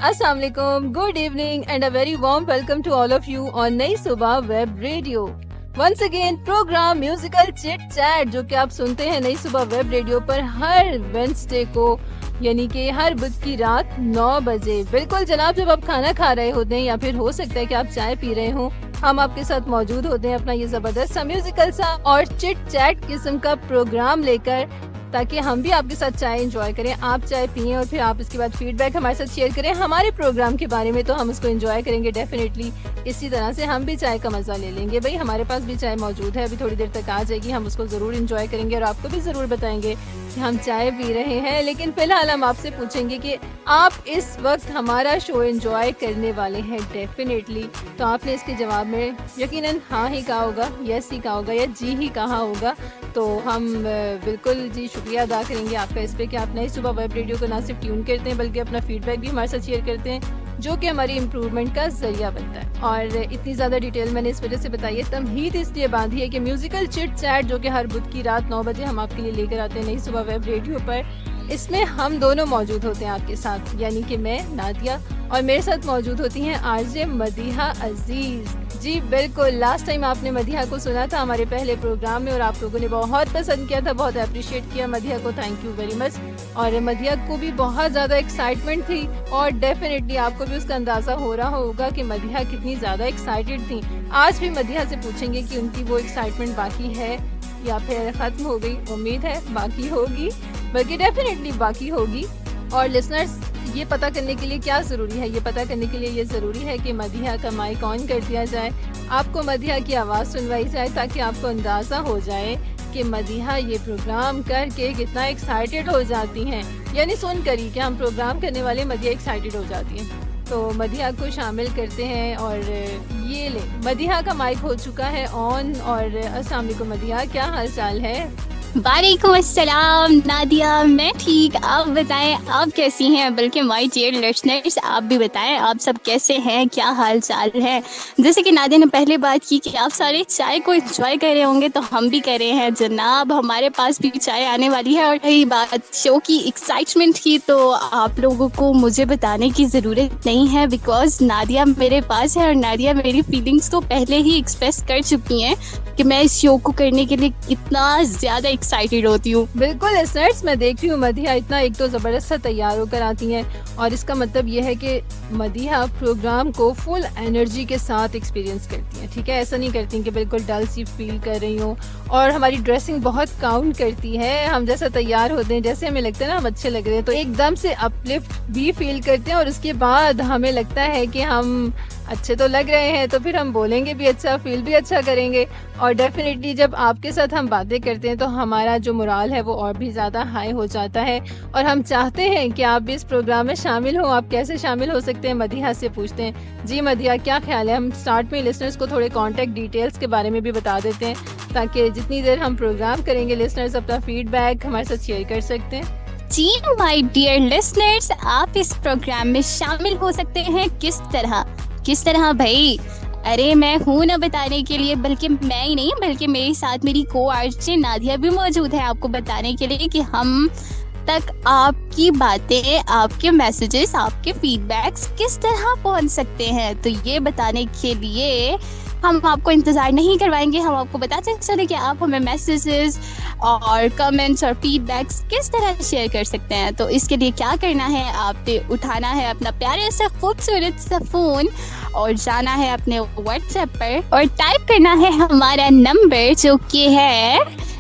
अस्सलाम वालेकुम, good evening and a very warm welcome to all of you on Nai Subah web radio. Once again programme musical chit chat जो कि आप सुनते हैं नई सुबह वेब रेडियो पर हर वेडनेसडे को, यानी कि हर बुध की रात 9 बजे। बिल्कुल जनाब, जब आप खाना खा रहे होते हैं या फिर हो सकता है कि आप चाय पी रहे हो, हम आपके साथ मौजूद होते हैं अपना ये जबरदस्त सा म्यूजिकल सा और चिट चैट किस्म का प्रोग्राम लेकर, ताकि हम भी आपके साथ चाय एंजॉय करें। आप चाय पिए और फिर आप इसके बाद फीडबैक हमारे साथ शेयर करें हमारे प्रोग्राम के बारे में, तो हम उसको एंजॉय करेंगे डेफिनेटली। इसी तरह से हम भी चाय का मजा ले लेंगे। भाई हमारे पास भी चाय मौजूद है, अभी थोड़ी देर तक आ जाएगी, हम उसको जरूर एंजॉय करेंगे और आपको भी जरूर बताएंगे कि हम चाय पी रहे हैं। लेकिन फिलहाल हम आपसे पूछेंगे कि आप इस वक्त हमारा शो एंजॉय करने वाले हैं डेफिनेटली, तो आपने इसके जवाब में यकीनन हाँ ही कहा होगा, यस ही कहा होगा या जी ही कहा होगा। तो हम बिल्कुल जी शुक्रिया अदा करेंगे आपका इस पे कि आप नई सुबह वेब रेडियो को ना सिर्फ ट्यून करते हैं बल्कि अपना फीडबैक भी हमारे साथ शेयर करते हैं, जो कि हमारी इम्प्रूवमेंट का जरिया बनता है। और इतनी ज़्यादा डिटेल मैंने इस वजह से बताई है, तमहीद इसलिए बांधी है कि म्यूजिकल चिट चैट जो कि हर बुध की रात 9 बजे हम आपके लिए लेकर आते हैं नई सुबह वेब रेडियो पर, इसमें हम दोनों मौजूद होते हैं आपके साथ, यानी कि मैं नादिया और मेरे साथ मौजूद होती हैं आरजे मदीहा अजीज। जी बिल्कुल, लास्ट टाइम आपने मदीहा को सुना था हमारे पहले प्रोग्राम में और आप लोगों ने बहुत पसंद किया था, बहुत अप्रिशिएट किया मदीहा को, थैंक यू वेरी मच। और मदीहा को भी बहुत ज़्यादा एक्साइटमेंट थी और डेफिनेटली आपको भी उसका अंदाज़ा हो रहा होगा कि मदीहा कितनी ज़्यादा एक्साइटेड थी। आज भी मदीहा से पूछेंगे कि उनकी वो एक्साइटमेंट बाकी है या फिर ख़त्म हो गई। उम्मीद है बाकी होगी, बल्कि डेफिनेटली बाकी होगी। और लिसनर्स, ये पता करने के लिए क्या ज़रूरी है, ये पता करने के लिए ये ज़रूरी है कि मदीहा का माइक ऑन कर दिया जाए, आपको मदीहा की आवाज़ सुनवाई जाए, ताकि आपको अंदाज़ा हो जाए कि मदीहा ये प्रोग्राम करके कितना एक्साइटेड हो जाती हैं। यानी सुन कर ही कि हम प्रोग्राम करने वाले मदीहा एक्साइटेड हो जाती हैं। तो मदीहा को शामिल करते हैं और ये ले, मदीहा का माइक हो चुका है ऑन। और अस्सलाम वालेकुम मदीहा, क्या हाल चाल है? वालेकुम अस्सलाम नादिया, मैं ठीक, आप बताएं आप कैसी हैं? बल्कि माय डियर लिसनर्स, आप भी बताएं आप सब कैसे हैं, क्या हाल चाल है। जैसे कि नादिया ने पहले बात की कि आप सारे चाय को एंजॉय कर रहे होंगे, तो हम भी कर रहे हैं जनाब, हमारे पास भी चाय आने वाली है। और रही बात शो की एक्साइटमेंट की, तो आप लोगों को मुझे बताने की ज़रूरत नहीं है, बिकॉज नादिया मेरे पास है और नादिया मेरी फीलिंग्स को पहले ही एक्सप्रेस कर चुकी हैं कि मैं इस शो को करने के लिए कितना ज़्यादा एक्साइटेड होती हूँ। बिल्कुल लिसनर्स, मैं देख रही हूँ मदीहा इतना एक तो ज़बरदस्त सा तैयार होकर आती हैं, और इसका मतलब ये है कि मदीहा प्रोग्राम को फुल एनर्जी के साथ एक्सपीरियंस करती हैं। ठीक है, ऐसा नहीं करती कि बिल्कुल डल सी फील कर रही हूँ। और हमारी ड्रेसिंग बहुत काउंट करती है, हम जैसा तैयार होते हैं, जैसे हमें लगता है ना हम अच्छे लग रहे हैं, तो एकदम से अपलिफ्ट भी फील करते हैं और उसके बाद हमें लगता है कि हम अच्छे तो लग रहे हैं, तो फिर हम बोलेंगे भी अच्छा, फील भी अच्छा करेंगे। और डेफिनेटली जब आपके साथ हम बातें करते हैं तो हमारा जो मोराल है वो और भी ज़्यादा हाई हो जाता है। और हम चाहते हैं कि आप भी इस प्रोग्राम में शामिल हो। आप कैसे शामिल हो सकते हैं, मदीहा से पूछते हैं। जी मदीहा, क्या ख्याल है? हम स्टार्ट में लिसनर्स को थोड़े कॉन्टैक्ट डिटेल्स के बारे में भी बता देते हैं, ताकि जितनी देर हम प्रोग्राम करेंगे लिसनर्स अपना फीडबैक हमारे साथ शेयर कर सकते हैं। जी माय डियर लिसनर्स, आप इस प्रोग्राम में शामिल हो सकते हैं। किस तरह भाई? अरे मैं हूँ ना बताने के लिए, बल्कि मैं ही नहीं बल्कि मेरे साथ मेरी को आरजे नादिया भी मौजूद है आपको बताने के लिए कि हम तक आपकी बातें, आपके मैसेजेस, आपके फीडबैक्स किस तरह पहुंच सकते हैं। तो ये बताने के लिए हम आपको इंतज़ार नहीं करवाएंगे, हम आपको बताते चले कि आप हमें मैसेजेस और कमेंट्स और फीडबैक्स किस तरह शेयर कर सकते हैं। तो इसके लिए क्या करना है, आपने उठाना है अपना प्यारे सा खूबसूरत सा फ़ोन और जाना है अपने व्हाट्सएप पर और टाइप करना है हमारा नंबर, जो कि है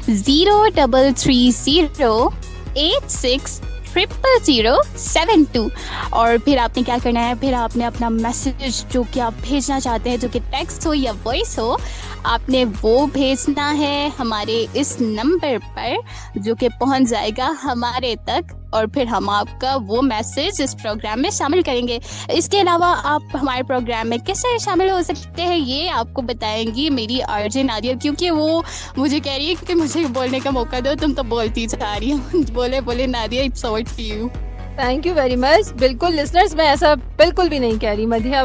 0330860072। और फिर आपने क्या करना है, फिर आपने अपना मैसेज जो कि आप भेजना चाहते हैं, जो कि टेक्स्ट हो या वॉइस हो, आपने वो भेजना है हमारे इस नंबर पर, जो कि पहुंच जाएगा हमारे तक और फिर हम आपका वो मैसेज इस प्रोग्राम में शामिल करेंगे। इसके अलावा आप हमारे प्रोग्राम में किस तरह शामिल हो सकते हैं ये आपको बताएंगी मेरी आरजे नादिया, क्योंकि वो मुझे कह रही है कि मुझे बोलने का मौका दो, तुम तो बोलती जा रही हो। बोले Nadia, it's over to you. Thank you very much. बिल्कुल लिसनर्स, मैं ऐसा बिल्कुल भी नहीं कह रही। मदीहा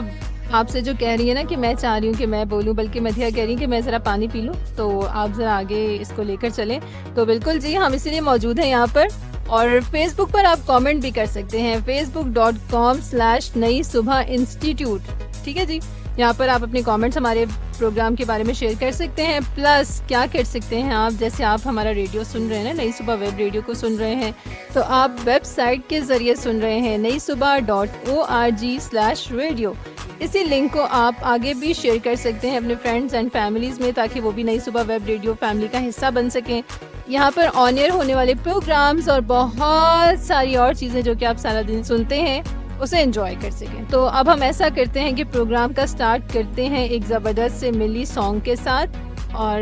आपसे जो कह रही है ना कि मैं चाह रही हूँ कि मैं बोलूँ, बल्कि मदीहा कह रही है कि मैं ज़रा पानी पी लूँ, तो आप ज़रा आगे इसको लेकर चलें। तो बिल्कुल जी, हम इसीलिए मौजूद हैं यहाँ पर और फेसबुक पर आप कमेंट भी कर सकते हैं, facebook.com/नई सुबह इंस्टीट्यूट। ठीक है जी, यहाँ पर आप अपने कमेंट्स हमारे प्रोग्राम के बारे में शेयर कर सकते हैं। प्लस क्या कर सकते हैं आप, जैसे आप हमारा रेडियो सुन रहे हैं ना, नई सुबह वेब रेडियो को सुन रहे हैं, तो आप वेबसाइट के जरिए सुन रहे हैं naisubah.org/radio। इसी लिंक को आप आगे भी शेयर कर सकते हैं अपने फ्रेंड्स एंड फैमिलीज में, ताकि वो भी नई सुबह वेब रेडियो फैमिली का हिस्सा बन सकें। यहाँ पर ऑन एयर होने वाले प्रोग्राम्स और बहुत सारी और चीज़ें जो कि आप सारा दिन सुनते हैं उसे एंजॉय कर सकें। तो अब हम ऐसा करते हैं कि प्रोग्राम का स्टार्ट करते हैं एक ज़बरदस्त से मिली सॉन्ग के साथ, और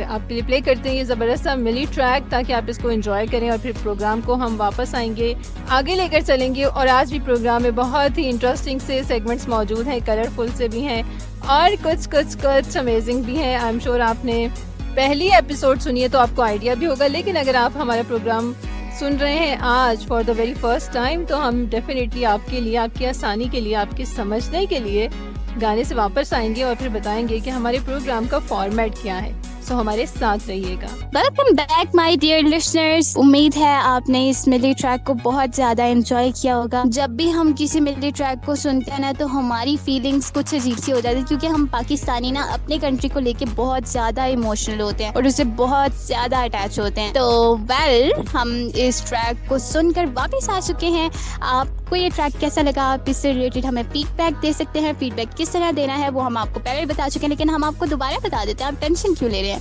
आपके लिए प्ले करते हैं ये ज़बरदस्त सा मिली ट्रैक, ताकि आप इसको एंजॉय करें और फिर प्रोग्राम को हम वापस आएंगे, आगे लेकर चलेंगे। और आज भी प्रोग्राम में बहुत ही इंटरेस्टिंग से सेगमेंट्स मौजूद हैं, कलरफुल से भी हैं और कुछ अमेजिंग भी हैं। आई एम श्योर आपने पहली एपिसोड सुनी है तो आपको आइडिया भी होगा, लेकिन अगर आप हमारा प्रोग्राम सुन रहे हैं आज for the very first time, तो हम डेफिनेटली आपके लिए, आपकी आसानी के लिए, आपके समझने के लिए गाने से वापस आएंगे और फिर बताएंगे कि हमारे प्रोग्राम का फॉर्मेट क्या है। सो हमारे साथ रहिएगा। Welcome back my dear listeners. उम्मीद है आपने इस मिली ट्रैक को बहुत ज्यादा एंजॉय किया होगा। जब भी हम किसी मिली ट्रैक को सुनते हैं ना, तो हमारी फीलिंग्स कुछ अजीब सी हो जाती है, क्योंकि हम पाकिस्तानी ना अपने कंट्री को लेके बहुत ज्यादा इमोशनल होते हैं और उसे बहुत ज्यादा अटैच होते हैं। तो हम इस ट्रैक को सुनकर वापस आ चुके हैं। आपको ये ट्रैक कैसा लगा, आप इससे रिलेटेड हमें फीडबैक दे सकते हैं। फीडबैक किस तरह देना है वो हम आपको पहले बता चुके हैं, लेकिन हम आपको दोबारा बता देते हैं। आप टेंशन क्यों ले रहे हैं?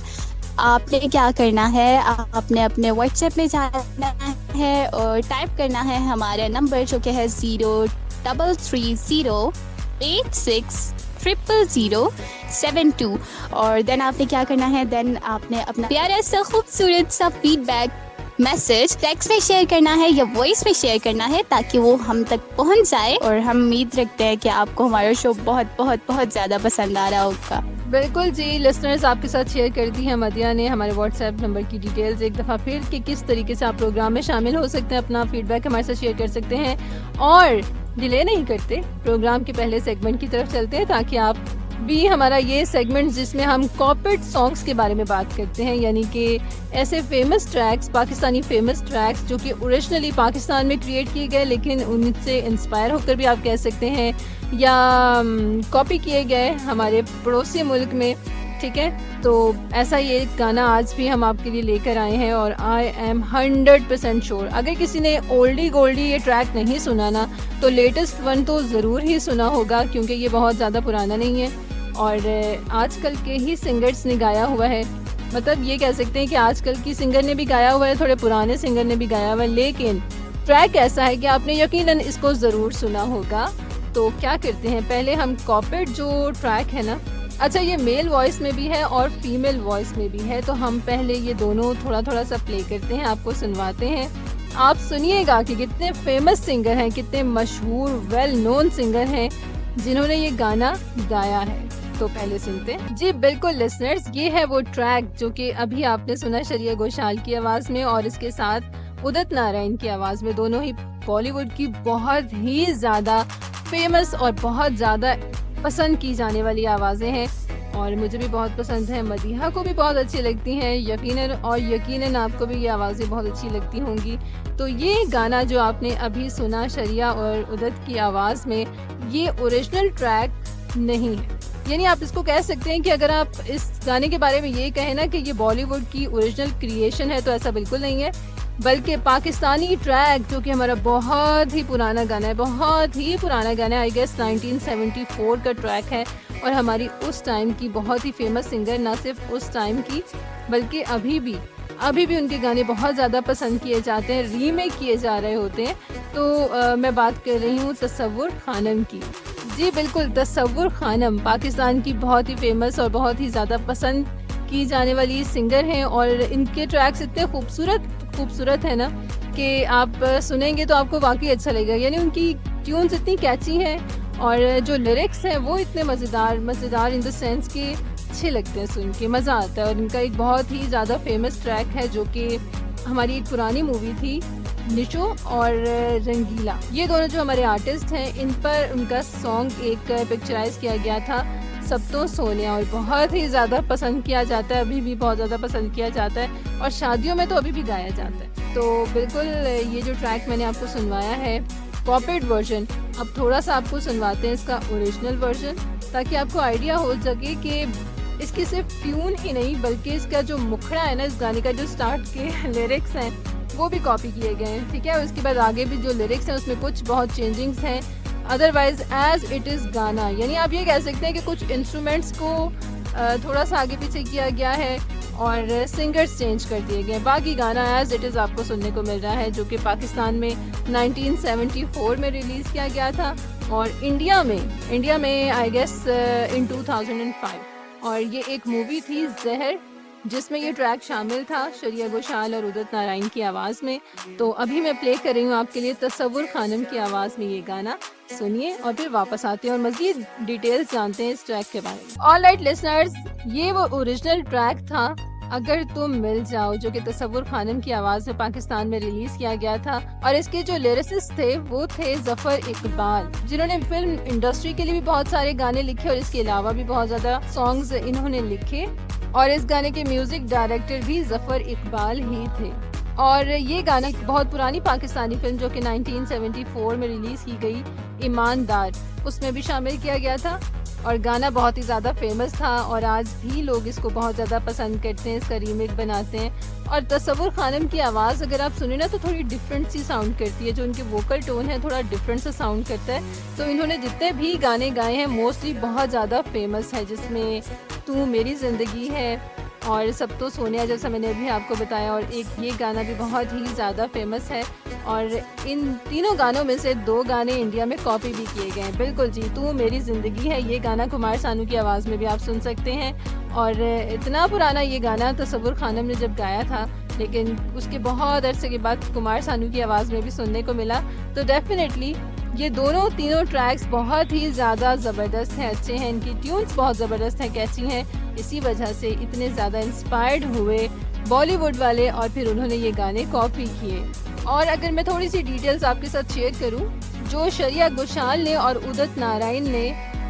आपने क्या करना है, आपने अपने व्हाट्सएप में जाना है और टाइप करना है हमारा नंबर जो कि है 0330860072, और देन आपने क्या करना है, देन आपने अपना प्यारा सा खूबसूरत सा फीडबैक मैसेज टेक्स्ट में शेयर करना है या वॉइस में शेयर करना है, ताकि वो हम तक पहुंच जाए। और हम उम्मीद रखते हैं कि आपको हमारा शो बहुत बहुत बहुत ज्यादा पसंद आ रहा होगा। बिल्कुल जी, लिसनर्स आपके साथ शेयर कर दी है मदिया ने हमारे व्हाट्सएप नंबर की डिटेल्स एक दफ़ा फिर, कि किस तरीके से आप प्रोग्राम में शामिल हो सकते हैं, अपना फीडबैक हमारे साथ शेयर कर सकते हैं। और डिले नहीं करते, प्रोग्राम के पहले सेगमेंट की तरफ चलते हैं, ताकि आप भी हमारा ये सेगमेंट जिसमें हम कॉपीड सॉन्ग्स के बारे में बात करते हैं, यानी कि ऐसे famous tracks, Pakistani famous tracks जो कि ओरिजिनली पाकिस्तान में क्रिएट किए गए, लेकिन उनसे इंस्पायर होकर भी आप कह सकते हैं, या कॉपी किए गए हमारे पड़ोसी मुल्क में। ठीक है, तो ऐसा ये गाना आज भी हम आपके लिए लेकर आए हैं। और आई एम 100% श्योर, अगर किसी ने ओल्डी गोल्डी ये ट्रैक नहीं सुना ना, तो लेटेस्ट वन तो ज़रूर ही सुना होगा, क्योंकि ये बहुत ज़्यादा पुराना नहीं है और आजकल के ही सिंगर्स ने गाया हुआ है। मतलब ये कह सकते हैं कि आजकल की सिंगर ने भी गाया हुआ है, थोड़े पुराने सिंगर ने भी गाया हुआ है, लेकिन ट्रैक ऐसा है कि आपने यकीनन इसको ज़रूर सुना होगा। तो क्या करते हैं, पहले हम कॉपीड जो ट्रैक है ना, अच्छा ये मेल वॉइस में भी है और फीमेल वॉइस में भी है, तो हम पहले ये दोनों थोड़ा थोड़ा सा प्ले करते हैं, आपको सुनवाते हैं। आप सुनिएगा कि कितने फेमस सिंगर हैं, कितने मशहूर वेल नोन सिंगर हैं जिन्होंने ये गाना गाया है। तो पहले सुनते हैं जी। बिल्कुल लिसनर्स, ये है वो ट्रैक जो कि अभी आपने सुना शरिया घोषाल की आवाज में और इसके साथ उदित नारायण की आवाज में। दोनों ही बॉलीवुड की बहुत ही ज्यादा फेमस और बहुत ज्यादा पसंद की जाने वाली आवाजें हैं, और मुझे भी बहुत पसंद है, मदीहा को भी बहुत अच्छी लगती हैं यकीनन आपको भी ये आवाज़ें बहुत अच्छी लगती होंगी। तो ये गाना जो आपने अभी सुना शरिया और उदित की आवाज़ में, ये ओरिजिनल ट्रैक नहीं है। यानी आप इसको कह सकते हैं कि अगर आप इस गाने के बारे में ये कहें ना कि ये बॉलीवुड की ओरिजिनल क्रिएशन है, तो ऐसा बिल्कुल नहीं है, बल्कि पाकिस्तानी ट्रैक जो कि हमारा बहुत ही पुराना गाना है, बहुत ही पुराना गाना है, आई गेस 1974 का ट्रैक है। और हमारी उस टाइम की बहुत ही फेमस सिंगर, ना सिर्फ उस टाइम की बल्कि अभी भी उनके गाने बहुत ज़्यादा पसंद किए जाते हैं, रीमेक किए जा रहे होते हैं। तो मैं बात कर रही हूँ तसव्वुर खानम की। जी बिल्कुल, तसव्वुर खानम पाकिस्तान की बहुत ही फेमस और बहुत ही ज़्यादा पसंद की जाने वाली सिंगर हैं, और इनके ट्रैक्स इतने खूबसूरत है ना कि आप सुनेंगे तो आपको वाकई अच्छा लगेगा। यानी उनकी ट्यून्स इतनी कैची हैं और जो लिरिक्स हैं वो इतने मज़ेदार इन द सेंस कि अच्छे लगते हैं, सुन के मज़ा आता है। और इनका एक बहुत ही ज़्यादा फेमस ट्रैक है जो कि हमारी एक पुरानी मूवी थी निशो और रंगीला, ये दोनों जो हमारे आर्टिस्ट हैं, इन पर उनका सॉन्ग एक पिक्चराइज किया गया था, सब तो सोनिया, और बहुत ही ज़्यादा पसंद किया जाता है, अभी भी बहुत ज़्यादा पसंद किया जाता है, और शादियों में तो अभी भी गाया जाता है। तो बिल्कुल ये जो ट्रैक मैंने आपको सुनवाया है कॉपीड वर्जन, अब थोड़ा सा आपको सुनवाते हैं इसका ओरिजिनल वर्जन, ताकि आपको आइडिया हो सके कि इसकी सिर्फ ट्यून ही नहीं बल्कि इसका जो मुखड़ा है ना, इस गाने का जो स्टार्ट के लिरिक्स हैं वो भी कॉपी किए गए हैं, ठीक है। उसके बाद आगे भी जो लिरिक्स हैं उसमें कुछ बहुत चेंजिंग्स हैं। अदरवाइज एज इट इज़ गाना, यानी आप ये कह सकते हैं कि कुछ इंस्ट्रूमेंट्स को थोड़ा सा आगे पीछे किया गया है और सिंगर्स चेंज कर दिए गए। बाकी गाना एज इट इज़ आपको सुनने को मिल रहा है, जो कि पाकिस्तान में 1974 में रिलीज़ किया गया था और इंडिया में आई गेस इन 2005। और ये एक मूवी थी जहर, जिसमें ये ट्रैक शामिल था शरिया घोषाल और उदित नारायण की आवाज़ में। तो अभी मैं प्ले कर रही हूँ आपके लिए तसव्वुर खानम की आवाज़ में ये गाना, सुनिए और फिर वापस आते हैं और मज़ीद डिटेल्स जानते हैं इस ट्रैक के बारे में। ऑलराइट लिसनर्स, ये वो ओरिजिनल ट्रैक था अगर तुम मिल जाओ, जो कि तसव्वुर खानम की आवाज़ में पाकिस्तान में रिलीज किया गया था। और इसके जो लिरिसिस्ट थे वो थे जफर इकबाल, जिन्होंने फिल्म इंडस्ट्री के लिए भी बहुत सारे गाने लिखे और इसके अलावा भी बहुत ज्यादा सॉन्ग्स इन्होंने लिखे। और इस गाने के म्यूजिक डायरेक्टर भी जफर इकबाल ही थे। और ये गाना एक बहुत पुरानी पाकिस्तानी फिल्म जो कि 1974 में रिलीज की गई, ईमानदार, उसमें भी शामिल किया गया था। और गाना बहुत ही ज़्यादा फेमस था और आज भी लोग इसको बहुत ज़्यादा पसंद करते हैं, इसका रीमेक बनाते हैं। और तसव्वुर खानम की आवाज़ अगर आप सुने ना तो थोड़ी डिफरेंट सी साउंड करती है, जो उनके वोकल टोन है थोड़ा डिफरेंट सा साउंड करता है। तो इन्होंने जितने भी गाने गाए हैं मोस्टली बहुत ज़्यादा फेमस है, जिसमें तू मेरी ज़िंदगी है और सब तो सोनिया, जैसा मैंने अभी आपको बताया, और एक ये गाना भी बहुत ही ज़्यादा फेमस है। और इन तीनों गानों में से 2 गाने इंडिया में कॉपी भी किए गए हैं। बिल्कुल जी, तू मेरी ज़िंदगी है, ये गाना कुमार सानू की आवाज़ में भी आप सुन सकते हैं। और इतना पुराना ये गाना तसव्वुर खानम ने जब गाया था, लेकिन उसके बहुत अरसे के बाद कुमार सानू की आवाज़ में भी सुनने को मिला। तो डेफिनेटली ये तीनों ट्रैक्स बहुत ही ज़्यादा ज़बरदस्त हैं, अच्छे हैं, इनकी ट्यून्स बहुत ज़बरदस्त हैं, कैची हैं। इसी वजह से इतने ज़्यादा इंस्पायर्ड हुए बॉलीवुड वाले और फिर उन्होंने ये गाने कॉपी किए। और अगर मैं थोड़ी सी डिटेल्स आपके साथ शेयर करूं, जो शरिया घोषाल ने और उदित नारायण ने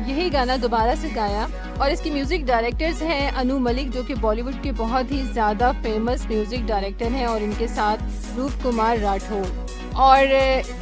यही गाना दोबारा से गाया और इसके म्यूज़िक डायरेक्टर्स हैं अनु मलिक, जो कि बॉलीवुड के बहुत ही ज़्यादा फेमस म्यूज़िक डायरेक्टर हैं, और इनके साथ रूप कुमार राठौर। और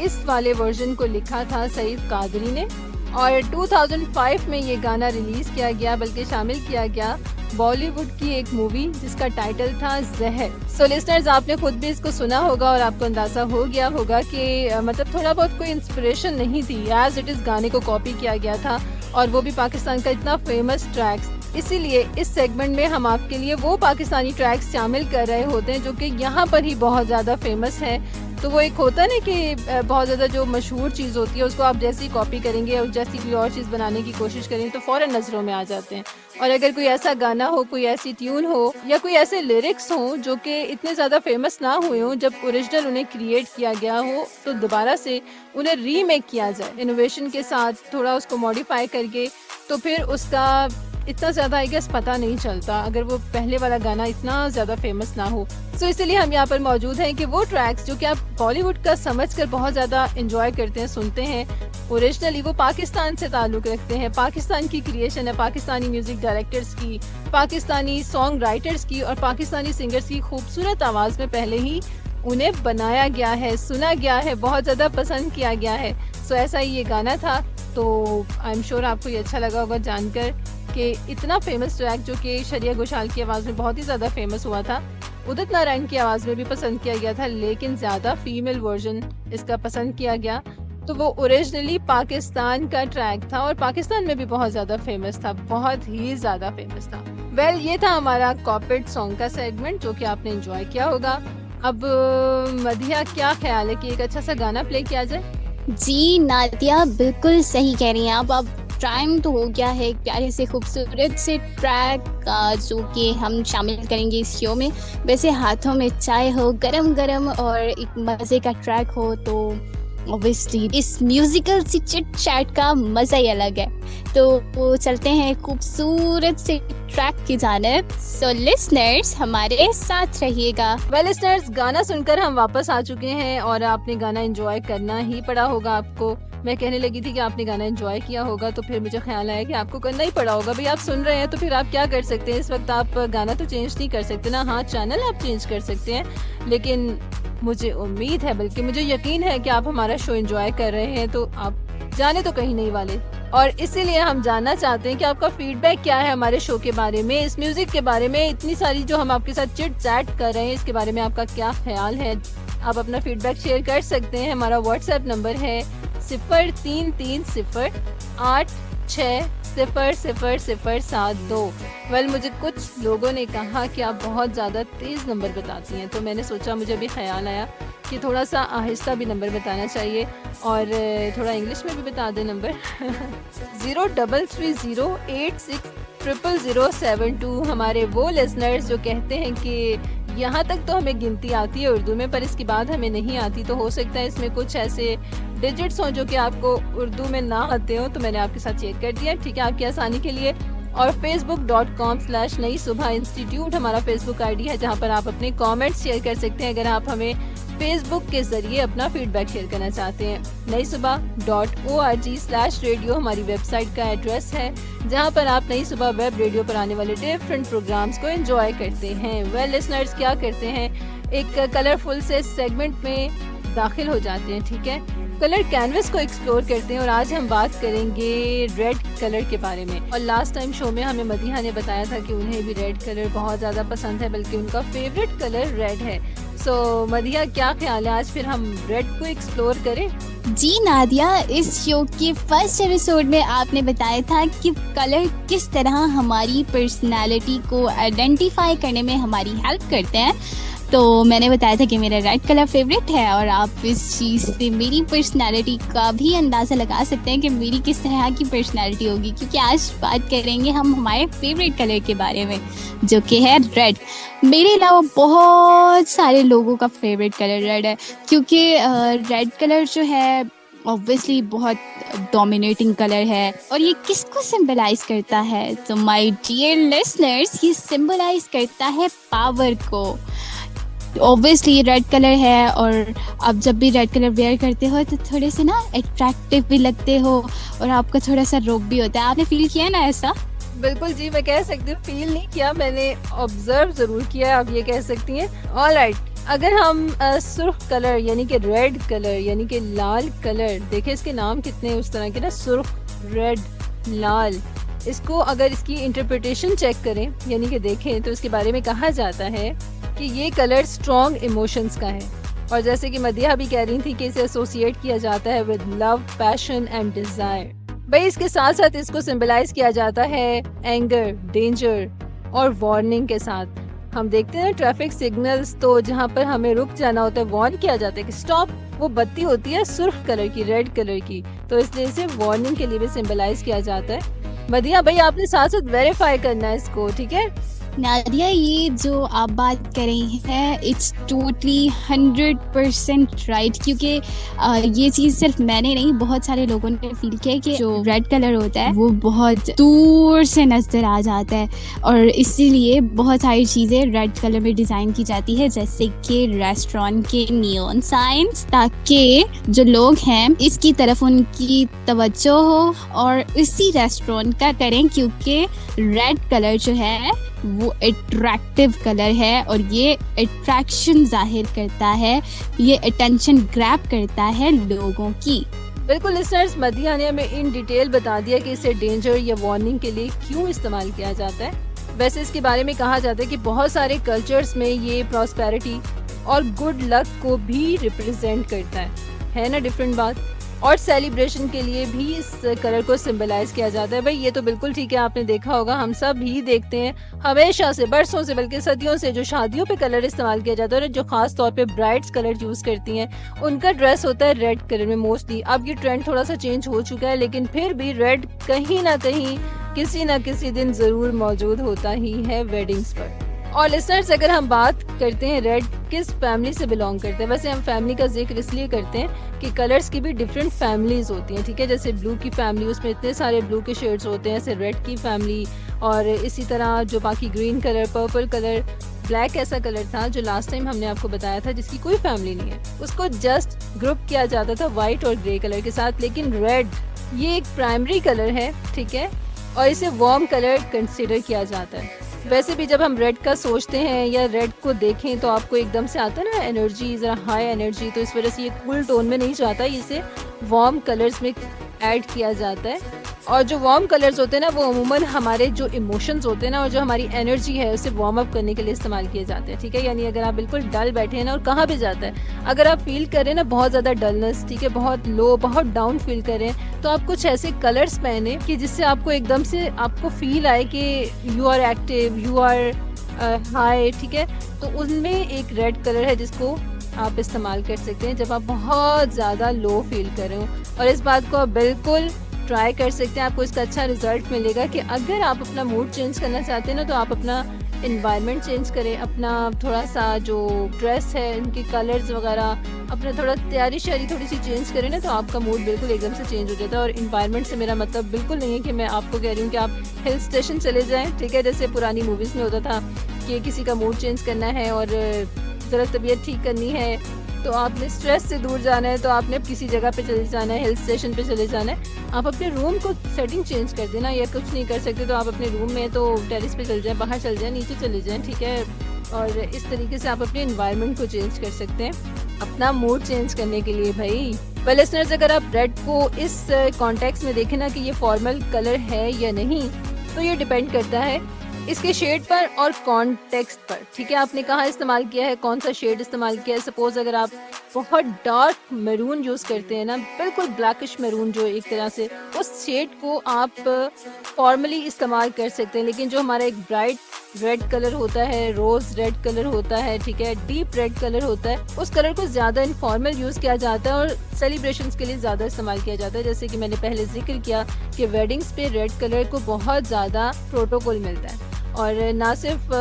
इस वाले वर्जन को लिखा था सईद कादरी ने। और 2005 में ये गाना रिलीज़ किया गया, बल्कि शामिल किया गया बॉलीवुड की एक मूवी जिसका टाइटल था जहर। सो लिसनर्स, आपने खुद भी इसको सुना होगा और आपको अंदाज़ा हो गया होगा कि मतलब थोड़ा बहुत कोई इंस्पिरेशन नहीं थी, एज इट इज़ गाने को कॉपी किया गया था, और वो भी पाकिस्तान का इतना फेमस ट्रैक्स। इसीलिए इस सेगमेंट में हम आपके लिए वो पाकिस्तानी ट्रैक्स शामिल कर रहे होते हैं जो कि यहाँ पर ही बहुत ज़्यादा फेमस है। तो वो एक होता है ना कि बहुत ज़्यादा जो मशहूर चीज़ होती है उसको आप जैसी कॉपी करेंगे और जैसी कोई और चीज़ बनाने की कोशिश करेंगे तो फ़ौरन नज़रों में आ जाते हैं। और अगर कोई ऐसा गाना हो, कोई ऐसी ट्यून हो या कोई ऐसे लिरिक्स हो जो कि इतने ज़्यादा फेमस ना हुए हों, जब ओरिजिनल उन्हें क्रिएट किया गया हो तो दोबारा से उन्हें रीमेक किया जाए इनोवेशन के साथ, थोड़ा उसको मॉडिफाई करके, तो फिर उसका इतना ज़्यादा आई गेस पता नहीं चलता अगर वो पहले वाला गाना इतना ज़्यादा फेमस ना हो। सो इसलिए हम यहाँ पर मौजूद हैं कि वो ट्रैक्स जो कि आप बॉलीवुड का समझकर बहुत ज़्यादा एंजॉय करते हैं, सुनते हैं, ओरिजिनली वो पाकिस्तान से ताल्लुक़ रखते हैं, पाकिस्तान की क्रिएशन है, पाकिस्तानी म्यूज़िक डायरेक्टर्स की, पाकिस्तानी सॉन्ग राइटर्स की और पाकिस्तानी सिंगर्स की खूबसूरत आवाज़ में पहले ही उन्हें बनाया गया है, सुना गया है, बहुत ज़्यादा पसंद किया गया है। सो ऐसा ही ये गाना था। तो आई एम श्योर आपको ये अच्छा लगा होगा जानकर कि इतना फेमस ट्रैक जो कि शरिया घोषाल की आवाज़ में बहुत ही ज़्यादा फेमस हुआ था, उदित नारायण की आवाज़ में भी पसंद किया गया था, लेकिन ज़्यादा फीमेल वर्जन इसका पसंद किया गया। तो वो ओरिजिनली पाकिस्तान का ट्रैक था और पाकिस्तान में भी बहुत ज़्यादा फेमस था, बहुत ही ज़्यादा फेमस था। वेल, ये था हमारा कॉपीड सॉन्ग का सेगमेंट जो कि आपने एंजॉय किया होगा। अब मधिया, क्या ख्याल है कि एक अच्छा सा गाना प्ले किया जाए? जी नादिया, बिल्कुल सही कह रही हैं आप। अब टाइम तो हो गया है एक प्यारे से खूबसूरत से ट्रैक जो कि हम शामिल करेंगे इस शो में। वैसे हाथों में चाय हो गरम गरम और एक मज़े का ट्रैक हो तो ऑब्वियसली इस म्यूजिकल सी चिट चैट का मज़ा ही अलग है। तो चलते हैं खूबसूरत से ट्रैक की जानिब। सो लिसनर्स, हमारे साथ रहिएगा। वेल लिसनर्स, गाना सुनकर हम वापस आ चुके हैं और आपने गाना एंजॉय करना ही पड़ा होगा आपको। मैं कहने लगी थी कि आपने गाना एंजॉय किया होगा, तो फिर मुझे ख्याल आया कि आपको करना ही पड़ा होगा। भाई, आप सुन रहे हैं तो फिर आप क्या कर सकते हैं? इस वक्त आप गाना तो चेंज नहीं कर सकते ना, हाँ चैनल आप चेंज कर सकते हैं, लेकिन मुझे उम्मीद है, बल्कि मुझे यकीन है कि आप हमारा शो एंजॉय कर रहे हैं, तो आप जाने तो कहीं नहीं वाले। और इसीलिए हम जानना चाहते हैं कि आपका फीडबैक क्या है हमारे शो के बारे में, इस म्यूजिक के बारे में, इतनी सारी जो हम आपके साथ चिट चैट कर रहे हैं, इसके बारे में आपका क्या ख्याल है। आप अपना फीडबैक शेयर कर सकते हैं। हमारा व्हाट्सएप नंबर है 033086000072। वेल, मुझे कुछ लोगों ने कहा कि आप बहुत ज़्यादा तेज़ नंबर बताती हैं, तो मैंने सोचा, मुझे भी ख्याल आया कि थोड़ा सा आहिस्ता भी नंबर बताना चाहिए और थोड़ा इंग्लिश में भी बता दें नंबर 033086000072। हमारे वो लिसनर्स जो कहते हैं कि यहाँ तक तो हमें गिनती आती है उर्दू में, पर इसके बाद हमें नहीं आती, तो हो सकता है इसमें कुछ ऐसे डिजिट्स हों जो कि आपको उर्दू में ना आते हो, तो मैंने आपके साथ शेयर कर दिया, ठीक है, आपकी आसानी के लिए। और facebook.com/नई सुबह इंस्टीट्यूट हमारा फेसबुक आईडी है, जहाँ पर आप अपने कमेंट्स शेयर कर सकते हैं अगर आप हमें फेसबुक के जरिए अपना फीडबैक शेयर करना चाहते हैं। नई सुबह.org/radio हमारी वेबसाइट का एड्रेस है, जहां पर आप नई सुबह वेब रेडियो पर आने वाले डिफरेंट प्रोग्राम्स को एंजॉय करते हैं। वेल लिसनर्स, क्या करते हैं, एक कलरफुल से सेगमेंट में दाखिल हो जाते हैं, ठीक है, कलर कैनवस को एक्सप्लोर करते हैं। और आज हम बात करेंगे रेड कलर के बारे में। और लास्ट टाइम शो में हमें मदीहा ने बताया था कि उन्हें भी रेड कलर बहुत ज़्यादा पसंद है, बल्कि उनका फेवरेट कलर रेड है। सो मदीहा, क्या ख्याल है, आज फिर हम रेड को एक्सप्लोर करें? जी नादिया, इस शो के फर्स्ट एपिसोड में आपने बताया था कि कलर किस तरह हमारी पर्सनालिटी को आइडेंटिफाई करने में हमारी हेल्प करते हैं। तो मैंने बताया था कि मेरा रेड कलर फेवरेट है, और आप इस चीज़ से मेरी पर्सनालिटी का भी अंदाज़ा लगा सकते हैं कि मेरी किस तरह की पर्सनालिटी होगी, क्योंकि आज बात करेंगे हम हमारे फेवरेट कलर के बारे में, जो कि है रेड। मेरे अलावा बहुत सारे लोगों का फेवरेट कलर रेड है, क्योंकि रेड कलर जो है ऑब्वियसली बहुत डोमिनेटिंग कलर है। और ये किसको सिंबलाइज करता है? तो माय डियर लिसनर्स, ये सिंबलाइज करता है पावर को। ऑब्वियसली रेड कलर है, और आप जब भी रेड कलर वेयर करते हो तो थोड़े से ना अट्रैक्टिव भी लगते हो, और आपका थोड़ा सा रोब भी होता है। आपने फील किया ना ऐसा? बिल्कुल जी, मैं कह सकती हूँ, फील नहीं किया, मैंने ऑब्जर्व जरूर किया, आप ये कह सकती हैं। ऑलराइट, अगर हम सुर्ख कलर यानी कि रेड कलर यानी कि लाल कलर देखें, इसके नाम कितने उस तरह के ना, सुर्ख, रेड, लाल, इसको अगर इसकी इंटरप्रिटेशन चेक करें यानी कि देखें, तो इसके बारे में कहा जाता है कि ये कलर स्ट्रॉन्ग इमोशंस का है। और जैसे कि मदीहा भी कह रही थी कि इसे एसोसिएट किया जाता है with love, passion and desire. भाई, इसके साथ साथ इसको सिंबलाइज किया जाता है एंगर, डेंजर और वार्निंग के साथ। हम देखते हैं ट्रैफिक सिग्नल्स, तो जहाँ पर हमें रुक जाना होता है, वार्न किया जाता है कि स्टॉप, वो बत्ती होती है सुर्ख कलर की, रेड कलर की, तो इसलिए इसे वार्निंग के लिए भी सिंबलाइज किया जाता है। मदीहा भाई, आपने साथ साथ वेरीफाई करना है इसको, ठीक है? नादिया, ये जो आप बात कर रही हैं, इट्स टोटली 100% राइट, क्योंकि ये चीज़ सिर्फ मैंने नहीं, बहुत सारे लोगों ने फील किया कि जो रेड कलर होता है वो बहुत दूर से नजर आ जाता है, और इसीलिए बहुत सारी चीज़ें रेड कलर में डिज़ाइन की जाती है, जैसे कि रेस्टोरेंट के नियॉन साइंस, ताकि जो लोग हैं इसकी तरफ उनकी तवज्जो हो और इसी रेस्टोरेंट का करें, क्योंकि रेड कलर जो है वो अट्रैक्टिव कलर है, और ये अट्रैक्शन जाहिर करता है, ये अटेंशन ग्रैब करता है लोगों की। बिल्कुल लिसनर्स, मदीहा ने हमें इन डिटेल बता दिया कि इसे डेंजर या वार्निंग के लिए क्यों इस्तेमाल किया जाता है। वैसे इसके बारे में कहा जाता है कि बहुत सारे कल्चर्स में ये प्रॉस्पेरिटी और गुड लक को भी रिप्रेजेंट करता है ना, डिफरेंट बात। और सेलिब्रेशन के लिए भी इस कलर को सिंबलाइज किया जाता है। भाई, ये तो बिल्कुल ठीक है, आपने देखा होगा, हम सब ही देखते हैं हमेशा से, बरसों से, बल्कि सदियों से, जो शादियों पे कलर इस्तेमाल किया जाता है, और जो खास तौर पे ब्राइड्स कलर यूज करती हैं, उनका ड्रेस होता है रेड कलर में मोस्टली। अब ये ट्रेंड थोड़ा सा चेंज हो चुका है, लेकिन फिर भी रेड कहीं ना कहीं किसी न किसी दिन जरूर मौजूद होता ही है वेडिंग्स पर। और लिसनर्स, अगर हम बात करते हैं रेड किस फैमिली से बिलोंग करते हैं, वैसे हम फैमिली का जिक्र इसलिए करते हैं कि कलर्स की भी डिफरेंट फैमिलीज होती हैं, ठीक है। जैसे ब्लू की फैमिली, उसमें इतने सारे ब्लू के शेड्स होते हैं, ऐसे रेड की फैमिली, और इसी तरह जो बाकी green colour, purple colour, black ऐसा कलर था जो लास्ट टाइम हमने आपको बताया था, जिसकी कोई फैमिली नहीं है, उसको जस्ट ग्रुप किया जाता था व्हाइट और ग्रे कलर के साथ। लेकिन रेड ये एक प्राइमरी कलर है, ठीक है, और इसे वार्म कलर कंसिडर किया जाता है। वैसे भी जब हम रेड का सोचते हैं या रेड को देखें तो आपको एकदम से आता है ना एनर्जी, ज़रा हाई एनर्जी, तो इस वजह से ये कूल टोन में नहीं जाता, इसे वार्म कलर्स में ऐड किया जाता है। और जो वार्म कलर्स होते हैं ना वो अमूमन हमारे जो इमोशंस होते हैं ना और जो हमारी एनर्जी है उसे वार्म अप करने के लिए इस्तेमाल किए जाते हैं, ठीक है। यानी अगर आप बिल्कुल डल बैठे हैं ना, और कहाँ भी जाता है, अगर आप फील कर रहे हैं ना बहुत ज़्यादा डलनेस, ठीक है, बहुत लो, बहुत डाउन फील कर रहे हैं, तो आप कुछ ऐसे कलर्स पहने कि जिससे आपको एकदम से आपको फील आए कि you are active, you are high, ठीक है। तो उनमें एक रेड कलर है जिसको आप इस्तेमाल कर सकते हैं जब आप बहुत ज़्यादा लो फील कर रहे हो। और इस बात को आप बिल्कुल ट्राई कर सकते हैं, आपको इसका अच्छा रिजल्ट मिलेगा कि अगर आप अपना मूड चेंज करना चाहते हैं ना, तो आप अपना इन्वायरमेंट चेंज करें, अपना थोड़ा सा जो ड्रेस है इनके कलर्स वगैरह, अपना थोड़ा तैयारी शैली थोड़ी सी चेंज करें ना, तो आपका मूड बिल्कुल एकदम से चेंज हो जाता है। और इन्वायरमेंट से मेरा मतलब बिल्कुल नहीं है कि मैं आपको कह रही हूँ कि आप हिल स्टेशन चले जाएँ, ठीक है, जैसे पुरानी मूवीज़ में होता था कि किसी का मूड चेंज करना है और ज़रा तबीयत ठीक करनी है, तो आपने स्ट्रेस से दूर जाना है तो आपने किसी जगह पे चले जाना है, हिल स्टेशन पे चले जाना है। आप अपने रूम को सेटिंग चेंज कर देना, या कुछ नहीं कर सकते तो आप अपने रूम में तो टेरेस पे चले जाएं, बाहर चले जाएं, नीचे चले जाएं, ठीक है। और इस तरीके से आप अपने एनवायरनमेंट को चेंज कर सकते हैं अपना मूड चेंज करने के लिए भाई। वेल लिसनर्स, अगर आप रेड को इस कॉन्टेक्स्ट में देखें ना कि ये फॉर्मल कलर है या नहीं, तो ये डिपेंड करता है इसके शेड पर और कॉन्टेक्स्ट पर, ठीक है। आपने कहाँ इस्तेमाल किया है, कौन सा शेड इस्तेमाल किया है। सपोज अगर आप बहुत डार्क मैरून यूज़ करते हैं ना, बिल्कुल ब्लैकिश मैरून जो एक तरह से, उस शेड को आप फॉर्मली इस्तेमाल कर सकते हैं। लेकिन जो हमारा एक ब्राइट रेड कलर होता है, रोज़ रेड कलर होता है, ठीक है, डीप रेड कलर होता है, उस कलर को ज़्यादा इनफॉर्मल यूज़ किया जाता है और सेलिब्रेशंस के लिए ज़्यादा इस्तेमाल किया जाता है। जैसे कि मैंने पहले जिक्र किया कि वेडिंग्स पे रेड कलर को बहुत ज़्यादा प्रोटोकॉल मिलता है, और ना सिर्फ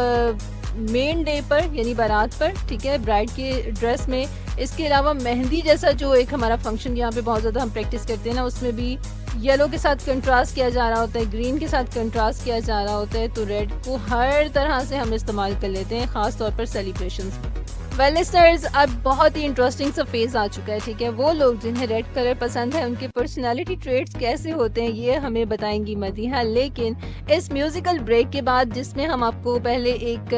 मेन डे पर यानी बारात पर, ठीक है, ब्राइड के ड्रेस में, इसके अलावा मेहंदी जैसा जो एक हमारा फंक्शन यहाँ पे बहुत ज़्यादा हम प्रैक्टिस करते हैं ना, उसमें भी येलो के साथ कंट्रास्ट किया जा रहा होता है, ग्रीन के साथ कंट्रास्ट किया जा रहा होता है। तो रेड को हर तरह से हम इस्तेमाल कर लेते हैं, ख़ास तौर पर सेलिब्रेशंस में। वेल लिसनर्स, अब बहुत ही इंटरेस्टिंग सा फेज आ चुका है, ठीक है। वो लोग जिन्हें रेड कलर पसंद है उनके पर्सनालिटी ट्रेट्स कैसे होते हैं ये हमें बताएंगी मदीहा, लेकिन इस म्यूजिकल ब्रेक के बाद, जिसमें हम आपको पहले एक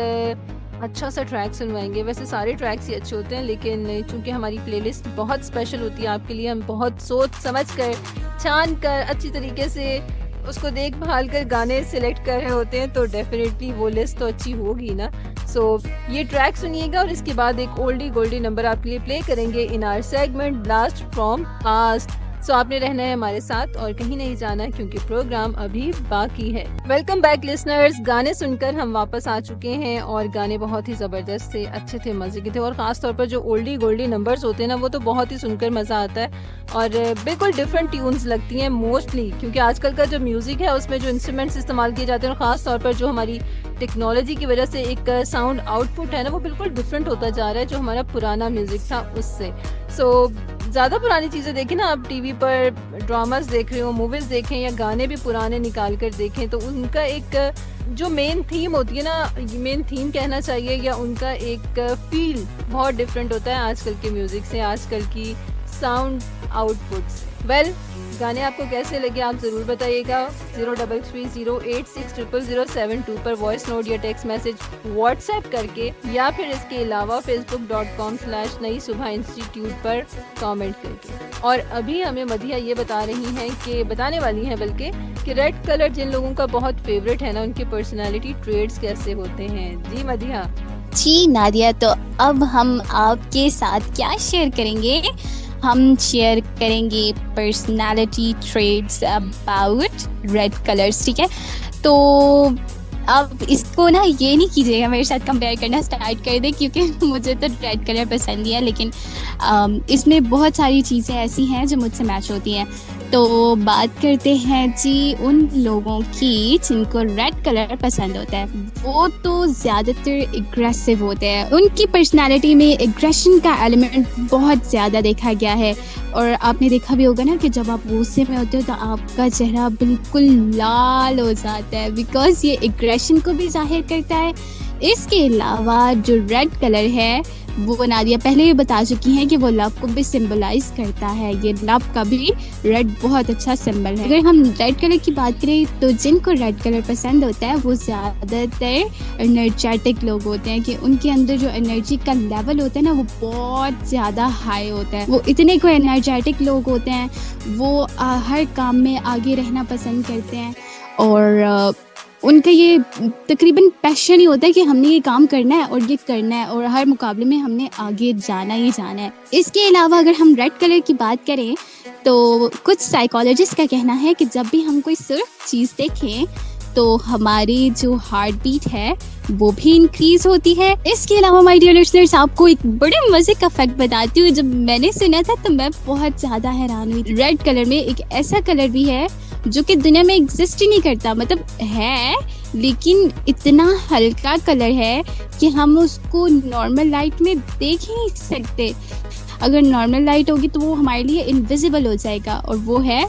अच्छा सा ट्रैक सुनवाएंगे। वैसे सारे ट्रैक्स ही अच्छे होते हैं, लेकिन चूंकि हमारी प्लेलिस्ट बहुत स्पेशल होती है आपके लिए, हम बहुत सोच समझ कर, छान कर, अच्छी तरीके से उसको देखभाल कर गाने सिलेक्ट कर रहे होते हैं, तो डेफिनेटली वो लिस्ट तो अच्छी होगी ना। सो ये ट्रैक सुनिएगा और इसके बाद एक ओल्डी गोल्डी नंबर आपके लिए प्ले करेंगे in our segment blast from past. So आपने रहना है हमारे साथ और कहीं नहीं जाना, क्योंकि प्रोग्राम अभी बाकी है। वेलकम बैक लिसनर्स, गाने सुनकर हम वापस आ चुके हैं और गाने बहुत ही ज़बरदस्त थे, अच्छे थे, मज़े के थे। और ख़ास तौर पर जो ओल्डी गोल्डी नंबर्स होते हैं ना, वो तो बहुत ही सुनकर मज़ा आता है और बिल्कुल डिफरेंट ट्यून्स लगती हैं मोस्टली, क्योंकि आजकल का जो म्यूज़िक है उसमें जो इंस्ट्रूमेंट्स इस्तेमाल किए जाते हैं और ख़ास तौर पर जो हमारी टेक्नोलॉजी की वजह से एक साउंड आउटपुट है ना, वो बिल्कुल डिफरेंट होता जा रहा है जो हमारा पुराना म्यूज़िक था उससे। सो ज़्यादा पुरानी चीज़ें देखें ना, आप टीवी पर ड्रामास देख रहे हो, मूवीज़ देखें या गाने भी पुराने निकाल कर देखें, तो उनका एक जो मेन थीम होती है ना, मेन थीम कहना चाहिए, या उनका एक फील बहुत डिफरेंट होता है आजकल के म्यूज़िक से, आजकल की साउंड आउटपुट से। वेल, गाने आपको कैसे लगे आप ज़रूर बताइएगा। 0330860072 पर वॉइस नोट या टेक्स्ट मैसेज व्हाट्सएप करके, या फिर इसके अलावा facebook.com/नई सुबह इंस्टीट्यूट पर कमेंट करके। और अभी हमें मदीहा ये बताने वाली हैं बल्कि कि रेड कलर जिन लोगों का बहुत फेवरेट है ना, उनके पर्सनालिटी ट्रेट्स कैसे होते हैं। जी मदीहा। जी नादिया, तो अब हम आपके साथ क्या शेयर करेंगे, हम शेयर करेंगे personality traits about red colours, ठीक है। तो अब इसको ना ये नहीं कीजिएगा मेरे साथ कंपेयर करना स्टार्ट कर दे, क्योंकि मुझे तो रेड कलर पसंद ही है, लेकिन इसमें बहुत सारी चीज़ें ऐसी हैं जो मुझसे मैच होती हैं। तो बात करते हैं जी उन लोगों की जिनको रेड कलर पसंद होता है। वो तो ज़्यादातर एग्रेसिव होते हैं, उनकी पर्सनालिटी में एग्रेशन का एलिमेंट बहुत ज़्यादा देखा गया है। और आपने देखा भी होगा ना कि जब आप गुस्से में होते हो तो आपका चेहरा बिल्कुल लाल हो जाता है, बिकॉज ये एग्रेशन को भी जाहिर करता है। इसके अलावा जो रेड कलर है वो नादिया पहले भी बता चुकी हैं कि वो लव को भी सिंबलाइज करता है। ये लव का भी रेड बहुत अच्छा सिंबल है। अगर हम रेड कलर की बात करें तो जिनको रेड कलर पसंद होता है वो ज़्यादातर एनर्जेटिक लोग होते हैं, कि उनके अंदर जो एनर्जी का लेवल होता है ना वो बहुत ज़्यादा हाई होता है। वो इतने को एनर्जेटिक लोग होते हैं, वो हर काम में आगे रहना पसंद करते हैं और उनका ये तकरीबन पैशन ही होता है कि हमने ये काम करना है और ये करना है और हर मुकाबले में हमने आगे जाना ही जाना है। इसके अलावा अगर हम रेड कलर की बात करें तो कुछ साइकोलॉजिस्ट का कहना है कि जब भी हम कोई सुर्ख चीज़ देखें तो हमारी जो हार्ट बीट है वो भी इंक्रीज होती है। इसके अलावा माय डियर लिसनर्स, आपको एक बड़े मजे का फैक्ट बताती हूँ। जब मैंने सुना था तो मैं बहुत ज़्यादा हैरान हुई। रेड कलर में एक ऐसा कलर भी है जो कि दुनिया में एग्जिस्ट ही नहीं करता, मतलब है लेकिन इतना हल्का कलर है कि हम उसको नॉर्मल लाइट में देख ही नहीं सकते। अगर नॉर्मल लाइट होगी तो वो हमारे लिए इनविजिबल हो जाएगा, और वो है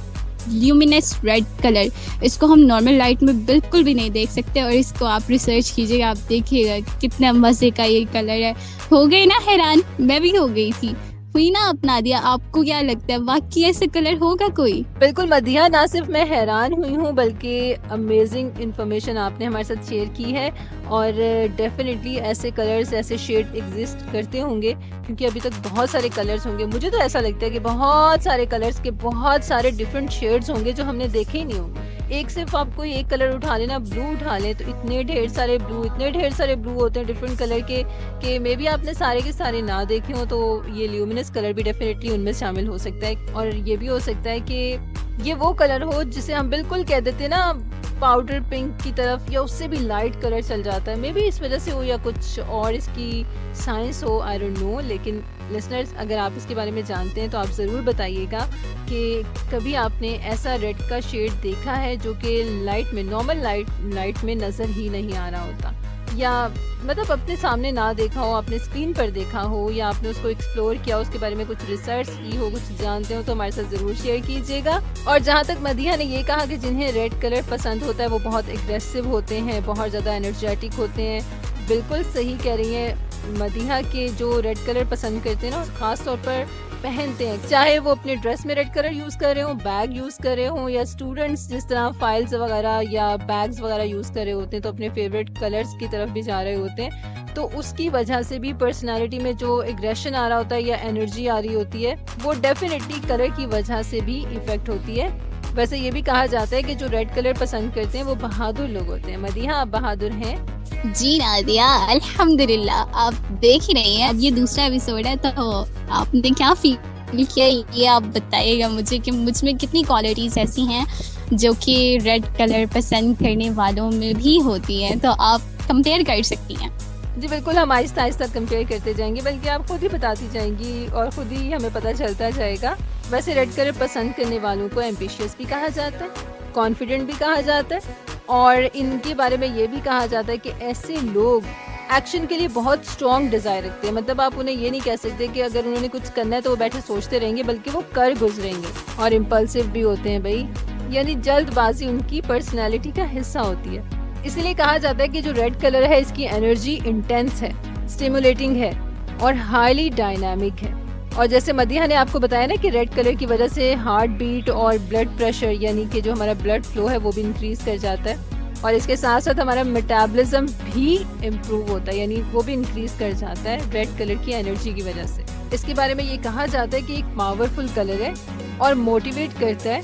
ल्यूमिनस रेड कलर। इसको हम नॉर्मल लाइट में बिल्कुल भी नहीं देख सकते, और इसको आप रिसर्च कीजिएगा, आप देखिएगा कितना मज़े का ये कलर है। हो गई ना हैरान? मैं भी हो गई थी। हुई ना अपना दिया? आपको क्या लगता है वाकई ऐसे कलर होगा कोई? बिल्कुल मदिहा, ना सिर्फ मैं हैरान हुई हूँ बल्कि अमेजिंग इन्फॉर्मेशन आपने हमारे साथ शेयर की है। और डेफिनेटली ऐसे कलर्स, ऐसे शेड एग्जिस्ट करते होंगे, क्योंकि अभी तक बहुत सारे कलर्स होंगे। मुझे तो ऐसा लगता है कि बहुत सारे कलर्स के बहुत सारे डिफरेंट शेड्स होंगे जो हमने देखे ही नहीं होंगे। एक सिर्फ आप कोई एक कलर उठा लेना, ब्लू उठा ले, तो इतने ढेर सारे ब्लू, इतने ढेर सारे ब्लू होते हैं डिफरेंट कलर के मे बी आपने सारे के सारे ना देखे हो, तो ये ल्यूमिनस कलर भी डेफिनेटली उनमें शामिल हो सकता है। और ये भी हो सकता है कि ये वो कलर हो जिसे हम बिल्कुल कह देते हैं ना पाउडर पिंक की तरफ, या उससे भी लाइट कलर चल जाता है। मे बी इस वजह से हो या कुछ और इसकी साइंस हो, आई डोंट नो। लेकिन लिसनर्स, अगर आप इसके बारे में जानते हैं तो आप ज़रूर बताइएगा कि कभी आपने ऐसा रेड का शेड देखा है जो कि लाइट में, नॉर्मल लाइट में नज़र ही नहीं आ रहा होता, या मतलब अपने सामने ना देखा हो, आपने स्क्रीन पर देखा हो, या आपने उसको एक्सप्लोर किया, उसके बारे में कुछ रिसर्च की हो, कुछ जानते हो तो हमारे साथ ज़रूर शेयर कीजिएगा। और जहाँ तक मदिहा ने ये कहा कि जिन्हें रेड कलर पसंद होता है वो बहुत एग्रेसिव होते हैं, बहुत ज़्यादा एनर्जेटिक होते हैं, बिल्कुल सही कह रही हैं मदिहा के। जो रेड कलर पसंद करते हैं ना, ख़ास तौर पर पहनते हैं, चाहे वो अपने ड्रेस में रेड कलर यूज़ कर रहे हो, बैग यूज़ कर रहे हो, या स्टूडेंट्स जिस तरह फाइल्स वगैरह या बैग्स वगैरह यूज़ कर रहे होते हैं तो अपने फेवरेट कलर्स की तरफ भी जा रहे होते हैं, तो उसकी वजह से भी पर्सनालिटी में जो एग्रेशन आ रहा होता है या एनर्जी आ रही होती है वो डेफिनेटली कलर की वजह से भी इफेक्ट होती है। वैसे ये भी कहा जाता है कि जो रेड कलर पसंद करते हैं वो बहादुर लोग होते हैं। मदिहा, आप बहादुर हैं? जी नादिया, अल्हम्दुलिल्लाह। आप देख ही रही हैं, अब ये दूसरा एपिसोड है, तो आपने क्या फील किया ये आप बताइएगा मुझे कि मुझ में कितनी क्वालिटीज़ ऐसी हैं जो कि रेड कलर पसंद करने वालों में भी होती हैं, तो आप कंपेयर कर सकती हैं। जी बिल्कुल, हम आहिस्ता आहिस्ता कंपेयर करते जाएंगे, बल्कि आप खुद ही बताती जाएंगी और खुद ही हमें पता चलता जाएगा। वैसे रेड कलर पसंद करने वालों को एम्बिशियस भी कहा जाता है, कॉन्फिडेंट भी कहा जाता है, और इनके बारे में ये भी कहा जाता है कि ऐसे लोग एक्शन के लिए बहुत स्ट्रॉन्ग डिज़ायर रखते हैं। मतलब आप उन्हें ये नहीं कह सकते कि अगर उन्होंने कुछ करना है तो वो बैठे सोचते रहेंगे, बल्कि वो कर गुजरेंगे। और इम्पल्सिव भी होते हैं भाई, यानी जल्दबाजी उनकी पर्सनैलिटी का हिस्सा होती है। इसलिए कहा जाता है कि जो रेड कलर है इसकी एनर्जी इंटेंस है, स्टिमुलेटिंग है और हाईली डायनामिक है। और जैसे मदिहा ने आपको बताया ना कि रेड कलर की वजह से हार्ट बीट और ब्लड प्रेशर, यानी कि जो हमारा ब्लड फ्लो है वो भी इंक्रीज कर जाता है, और इसके साथ साथ हमारा मेटाबॉलिज्म भी इम्प्रूव होता है, यानी वो भी इंक्रीज कर जाता है रेड कलर की एनर्जी की वजह से। इसके बारे में ये कहा जाता है कि एक पावरफुल कलर है और मोटिवेट करता है,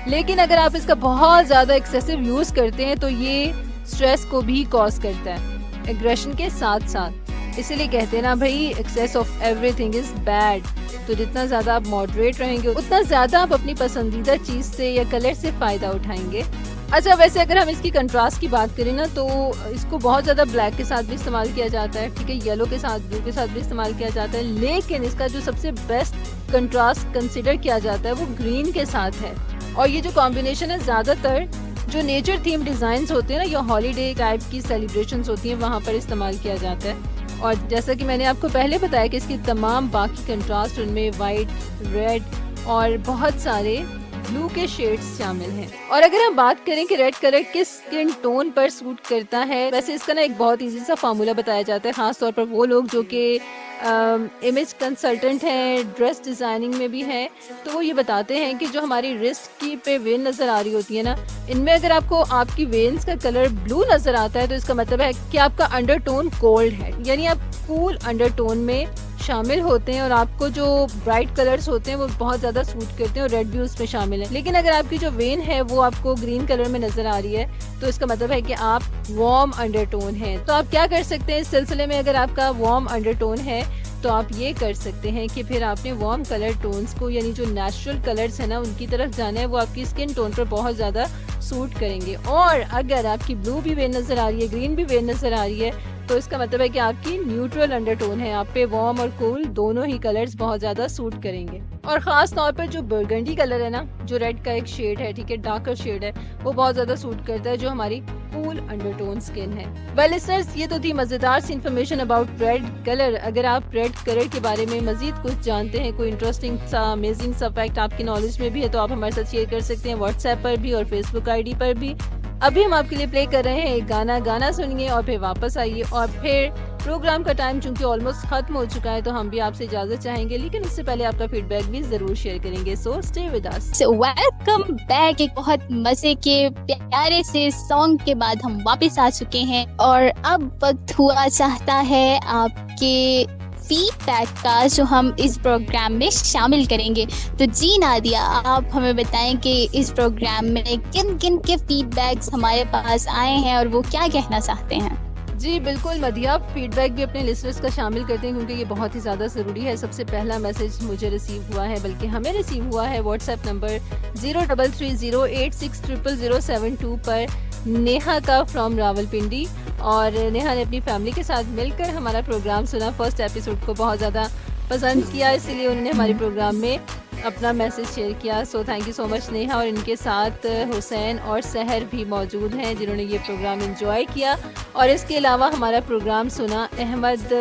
लेकिन अगर आप इसका बहुत ज़्यादा एक्सेसिव यूज़ करते हैं तो ये स्ट्रेस को भी कॉज करता है, एग्रेशन के साथ साथ। इसीलिए कहते हैं ना भाई, excess of everything is bad. तो जितना ज़्यादा आप मॉडरेट रहेंगे उतना ज़्यादा आप अपनी पसंदीदा चीज़ से या कलर से फ़ायदा उठाएंगे। अच्छा, वैसे अगर हम इसकी कंट्रास्ट की बात करें ना, तो इसको बहुत ज़्यादा ब्लैक के साथ भी इस्तेमाल किया जाता है, ठीक है, येलो के साथ, ब्लू के साथ भी इस्तेमाल किया जाता है, लेकिन इसका जो सबसे बेस्ट कंट्रास्ट कंसिडर किया जाता है वो ग्रीन के साथ है। और ये जो कॉम्बिनेशन है ज़्यादातर जो नेचर थीम डिज़ाइंस होते हैं ना, या हॉलीडे टाइप की सेलिब्रेशंस होती हैं, वहाँ पर इस्तेमाल किया जाता है। और जैसा कि मैंने आपको पहले बताया कि इसकी तमाम बाकी कंट्रास्ट उनमें वाइट, रेड और बहुत सारे ब्लू के शेड्स शामिल हैं। और अगर हम बात करें कि रेड कलर किस स्किन टोन पर सूट करता है, वैसे इसका ना एक बहुत इजी सा फार्मूला बताया जाता है, खास तौर पर वो लोग जो कि इमेज कंसल्टेंट हैं, ड्रेस डिज़ाइनिंग में भी हैं, तो वो ये बताते हैं कि जो हमारी रिस्ट की पे वेन नज़र आ रही होती है ना, इनमें अगर आपको आपकी वेन्स का कलर ब्लू नज़र आता है तो इसका मतलब है कि आपका अंडरटोन कोल्ड है, यानी आप कूल अंडरटोन में शामिल होते हैं और आपको जो ब्राइट कलर्स होते हैं वो बहुत ज़्यादा सूट करते हैं और रेड भी उसमें शामिल है। लेकिन अगर आपकी जो वेन है वो आपको ग्रीन कलर में नज़र आ रही है तो इसका मतलब है कि आप वार्म अंडरटोन है। तो आप क्या कर सकते हैं इस सिलसिले में, अगर आपका वार्म अंडरटोन है तो आप ये कर सकते हैं कि फिर आपने वार्म कलर टोन्स को, यानी जो नेचुरल कलर्स है ना, उनकी तरफ जाना है, वो आपकी स्किन टोन पर बहुत ज़्यादा सूट करेंगे। और अगर आपकी ब्लू भी वेन नज़र आ रही है, ग्रीन भी वेन नज़र आ रही है, तो इसका मतलब है कि आपकी न्यूट्रल अंडरटोन है, आप पे वार्म और कूल दोनों ही कलर्स बहुत ज़्यादा सूट करेंगे। और ख़ास तौर पर जो बर्गंडी कलर है ना, जो रेड का एक शेड है, ठीक है, डार्कर शेड है, वो बहुत ज़्यादा सूट करता है जो हमारी कूल अंडरटोन स्किन है। वेल लिसनर्स, ये तो थी मज़ेदार सी इन्फॉर्मेशन अबाउट रेड कलर। अगर आप रेड कलर के बारे में मज़ीद कुछ जानते हैं, कोई इंटरेस्टिंग सा, अमेजिंग सा फैक्ट आपकी नॉलेज में भी है, तो आप हमारे साथ शेयर कर सकते हैं व्हाट्सएप पर भी और फेसबुक ID पर भी। अभी हम आपके लिए प्ले कर रहे हैं एक गाना सुनिए और फिर वापस आइए। और फिर प्रोग्राम का टाइम चूंकि ऑलमोस्ट खत्म हो चुका है तो हम भी आपसे इजाजत चाहेंगे, लेकिन उससे पहले आपका फीडबैक भी जरूर शेयर करेंगे। So stay with us. Welcome back. एक बहुत मजे के प्यारे से सॉन्ग के बाद हम वापस आ चुके हैं और अब वक्त हुआ चाहता है आपके फीडबैक का, जो हम इस प्रोग्राम में शामिल करेंगे। तो जी नादिया, आप हमें बताएं कि इस प्रोग्राम में किन किन के फीडबैक्स हमारे पास आए हैं और वो क्या कहना चाहते हैं। जी बिल्कुल मदिया, फीडबैक भी अपने लिसनर्स का शामिल करते हैं क्योंकि ये बहुत ही ज़्यादा ज़रूरी है। सबसे पहला मैसेज मुझे रिसीव हुआ है, बल्कि हमें रिसीव हुआ है व्हाट्सएप नंबर 0330860072 पर नेहा का फ्रॉम रावलपिंडी। और नेहा ने अपनी फैमिली के साथ मिलकर हमारा प्रोग्राम सुना, फर्स्ट एपिसोड को बहुत ज़्यादा पसंद किया, इसलिए उन्होंने हमारे प्रोग्राम में अपना मैसेज शेयर किया। सो thank you so much Neha. और इनके साथ हुसैन और सहर भी मौजूद हैं जिन्होंने ये प्रोग्राम एंजॉय किया। और इसके अलावा हमारा प्रोग्राम सुना अहमद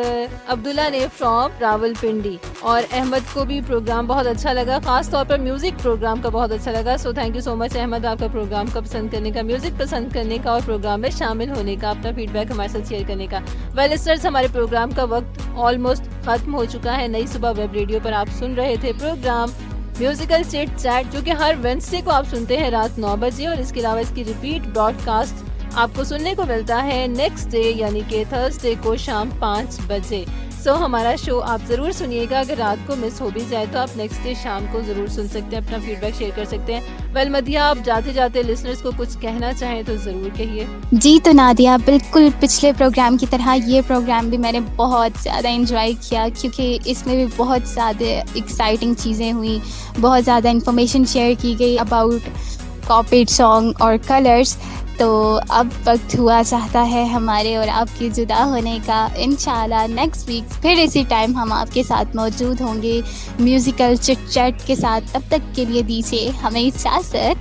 अब्दुल्ला ने फ्रॉम रावलपिंडी, और अहमद को भी प्रोग्राम बहुत अच्छा लगा, खास तौर पर म्यूजिक प्रोग्राम का बहुत अच्छा लगा। So thank you so much Ahmad, आपका प्रोग्राम का पसंद करने का, म्यूजिक पसंद करने का और प्रोग्राम में शामिल होने का, अपना फीडबैक हमारे साथ शेयर करने का। वेल लिसनर्स, हमारे प्रोग्राम का वक्त ऑलमोस्ट खत्म हो चुका है। नई सुबह वेब रेडियो पर आप सुन रहे थे प्रोग्राम म्यूजिकल चिट चैट, जो कि हर वेडनेसडे को आप सुनते हैं रात 9 बजे, और इसके अलावा इसकी रिपीट ब्रॉडकास्ट आपको सुनने को मिलता है नेक्स्ट डे यानी कि थर्सडे को शाम 5 बजे। सो हमारा शो आप ज़रूर सुनिएगा। अगर रात को मिस हो भी जाए तो आप नेक्स्ट डे शाम को ज़रूर सुन सकते हैं, अपना फीडबैक शेयर कर सकते हैं। वेल मदिया, आप जाते जाते लिसनर्स को कुछ कहना चाहें तो ज़रूर कहिए। जी तो नादिया, बिल्कुल पिछले प्रोग्राम की तरह ये प्रोग्राम भी मैंने बहुत ज़्यादा एंजॉय किया, क्योंकि इसमें भी बहुत ज़्यादा एक्साइटिंग चीज़ें हुई, बहुत ज़्यादा इन्फॉर्मेशन शेयर की गई अबाउट कॉपीड सॉन्ग और कलर्स। तो अब वक्त हुआ चाहता है हमारे और आपके जुदा होने का। इंशाल्लाह नेक्स्ट वीक फिर इसी टाइम हम आपके साथ मौजूद होंगे म्यूज़िकल चिट चैट के साथ। तब तक के लिए दीजिए हमें इजाज़त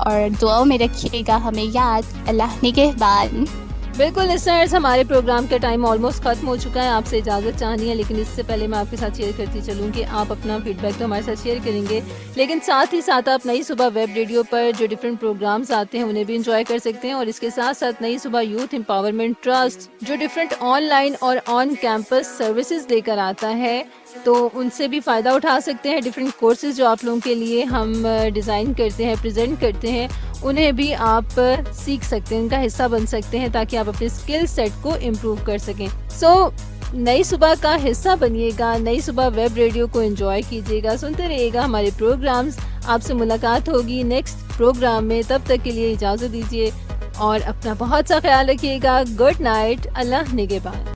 और दुआओं में रखिएगा हमें याद। अल्लाह निगहबान। बिल्कुल लिसनर्स, हमारे प्रोग्राम का टाइम ऑलमोस्ट खत्म हो चुका है, आपसे इजाज़त चाहनी है, लेकिन इससे पहले मैं आपके साथ शेयर करती चलूँ कि आप अपना फीडबैक तो हमारे साथ शेयर करेंगे, लेकिन साथ ही साथ आप नई सुबह वेब रेडियो पर जो डिफरेंट प्रोग्राम्स आते हैं उन्हें भी इंजॉय कर सकते हैं। और इसके साथ साथ नई सुबह यूथ एम्पावरमेंट ट्रस्ट जो डिफरेंट ऑनलाइन और ऑन कैंपस सर्विसेज लेकर आता है, तो उनसे भी फ़ायदा उठा सकते हैं। डिफरेंट कोर्सेज जो आप लोगों के लिए हम डिज़ाइन करते हैं, प्रेजेंट करते हैं, उन्हें भी आप सीख सकते हैं, उनका हिस्सा बन सकते हैं, ताकि आप अपने स्किल सेट को इम्प्रूव कर सकें। सो नई सुबह का हिस्सा बनिएगा, नई सुबह वेब रेडियो को एंजॉय कीजिएगा, सुनते रहिएगा हमारे प्रोग्राम्स। आपसे मुलाकात होगी नेक्स्ट प्रोग्राम में, तब तक के लिए इजाज़त दीजिए और अपना बहुत सा ख्याल रखिएगा। गुड नाइट, अल्लाह निगहबान।